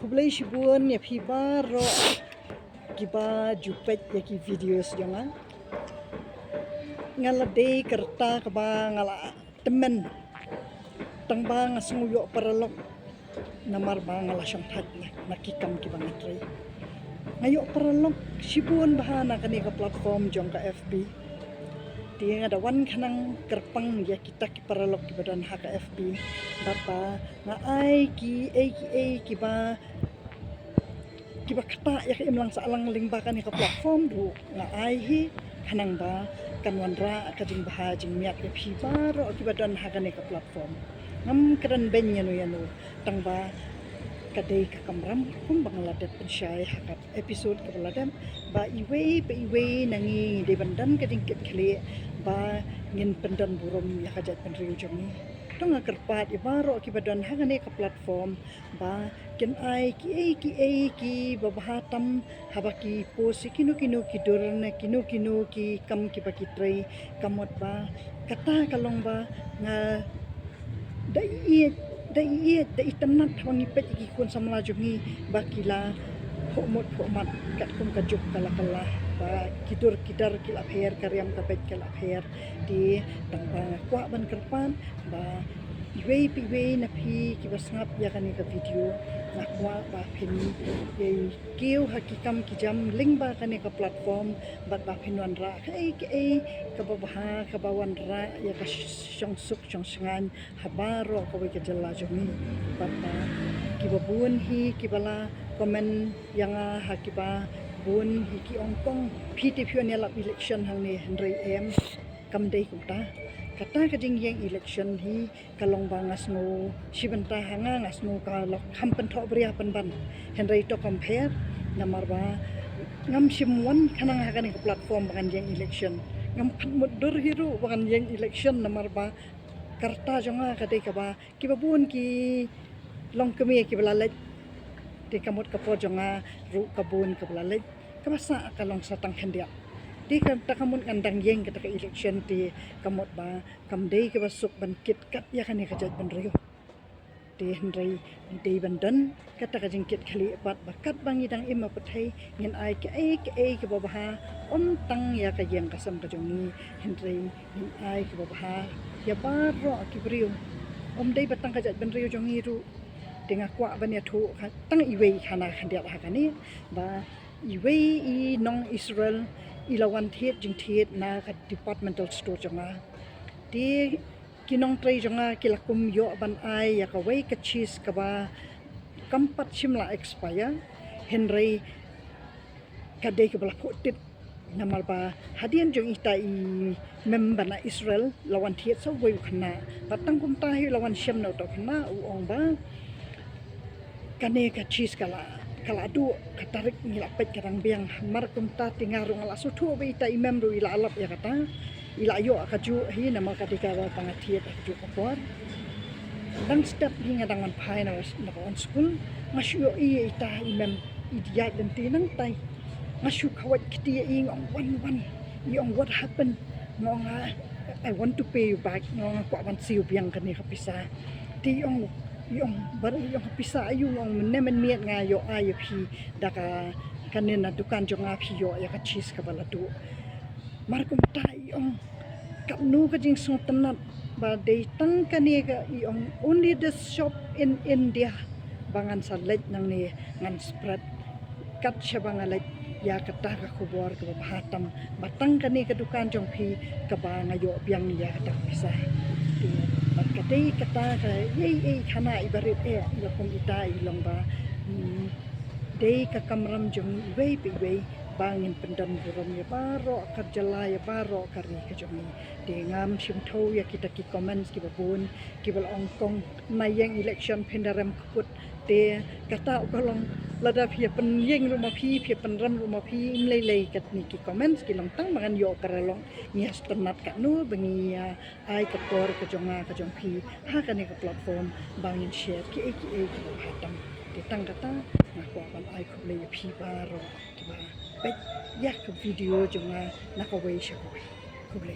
Kublai shibuan ya pibaro kiba jupet ya ki videos jangan ngala day kerta kaba ngala temen tang ba ngasunguyo paralok namar ba ngala siyang na nakikam kiba ngatray ngayo paralok shibuan bahana kani ka platform jong ka FB di nga dawan kanang kerpang ya kita ki paralok kiba dan ha ka FB bapa nga ay ki kiba kata ya imlang sa alang lingba kan ka platform du nga ai hi kanang ba kanwanra kading bahajing miak ya phibaro kibadan ha kan ka platform ngam karan benya no yano tang ba kadai ka kamram kum bangladet pensyai hakat episode ka baladam ba iwe nangi de bandan kading ket khale ba ngin pendan burom ya kajat penriu jomi tong kerpat ibaro kibadan hangane ka platform ba ken ai ki babahatam habaki posi kinu kidur na kinu ki kam ki bakitrai kamot ba kata kalong ba nga dai tanat wangi pet iki kun samla jungi bakila homat kat kum kajuk kala ba kidur kidar kilap her karyam kapet kilap her di tangba kwa ban kerpan ba iwe na pi kibasngap ya kani ka video nakwa ba pin ye kiu hakikam kijam link ba kani ka platform bat ba pinwan ra kai kababaha kabawan ra ya ka syong suk syong sengan habaro ko ka jalla jumi bat ba kibabun hi kibala komen yang hakiba bun hiki ongkong piti pion yalap election hang ni Henry M kamdei kumta kata kading yang election hi kalong bangas no sibenta hanga ngas no kalok hampen thok bria ban Henry to compare namar ba ngam simwan kanang hakan ke platform bangan yang election ngam mudur hiru bangan yang election namar ba karta jonga kadai ka ba kibabun ki long kemi ki balalaj di kamot kapo jonga ru kabun kablalaj kabasa kalong satang hendia di kata kamun kandang yeng kata election di kamot ba kamdei ke basuk ban kit kat ya kani kajat ban rio di hendrai di bandan kata kajing kit khali bat bakat bangi dang ima pathai ngin ai ke babaha om tang ya ka yeng kasam ka jongi hendrai ngin ai ke babaha ya baro ki brio om dei batang kajat ban rio jongi ru dengan kuat banyak tu tang iwe kana khandia hakani ba iwe I nong Israel ilawan thiet jing thiet na ka departmental store jonga di kinong tray jonga kilakum yo ban ai ya ka wei ka cheese ka ba kampat simla expire Henry kadai ka bala kotit namal ba hadian jong ita I member na Israel lawan thiet so wei khana batang kum tahi lawan syam no to khana uong ba kane ka cheese kala adu katarik ngilapet karang biang markum ta tingarung ala sutu be ita imemru ila alap ya kata ila yo akaju hi nama kadika ba pangathiet akaju kopor dan step hinga dangan phai na on school masyo ita imem idia dan tinang tai masyu khawat kiti ing on one yung what happened ngong I want to pay you back ngong ko ban siu biang kani kapisa ti yung baru yung pisa ayung ang nemen miat nga yo ayo pi daka kanina dukan jong api yo ya ka cheese ka baladu markum tai yung kapnu ka jing sung tanat ba day tang kani ka yung only the shop in India bangan sa late nang ni ngan spread kat siya bangalit ya kata ka kubor ka bahatam batang kani ka dukan jong pi ka ba ngayo biang ya kata pisa kadai kata ye khana ibarit ilakum ita ilong ba dei ka kamram jong iwe bangin pendan buram ya baro karjala ya baro kari ka jong de ngam simtho ya kita ki comments ki babun ki bal ongkong mayang election pendaram kaput de kata ukalong lada phia pen yeng rumah phi penram rumah phi imlei kat ni ki comments ki long tang mangan yo karalong nias tenat ka nu bengi ai ka por ka jong phi ha ka ni ka platform bangin share ki hatam de tang kata ngakwa ban ai ko le phi baro ki ba bet ya ka video jonga nakaway siya ko le